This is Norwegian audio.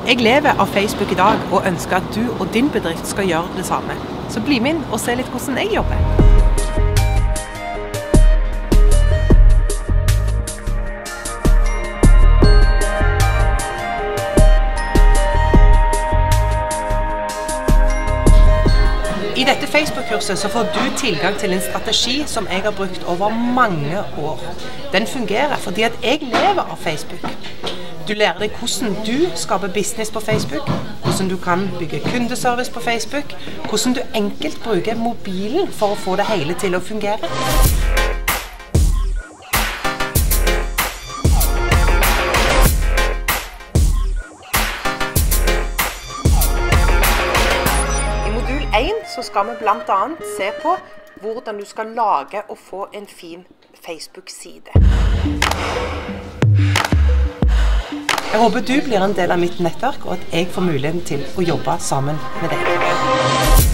Jeg lever av Facebook i dag og ønsker at du og din bedrift skal gjøre det samme. Så bli med inn og se litt hvordan jeg jobber. I dette Facebook-kurset så får du tilgang til en strategi som jeg har brukt over mange år. Den fungerer fordi at jeg lever av Facebook. Du lærer deg hvordan du skaper business på Facebook, hvordan du kan bygge kundeservice på Facebook, hvordan du enkelt bruker mobilen for å få det hele til å fungere. I modul 1 så skal vi blant annet se på hvordan du skal lage og få en fin Facebook-side. Jeg håper du blir en del av mitt nettverk, og at jeg får muligheten til å jobbe sammen med deg.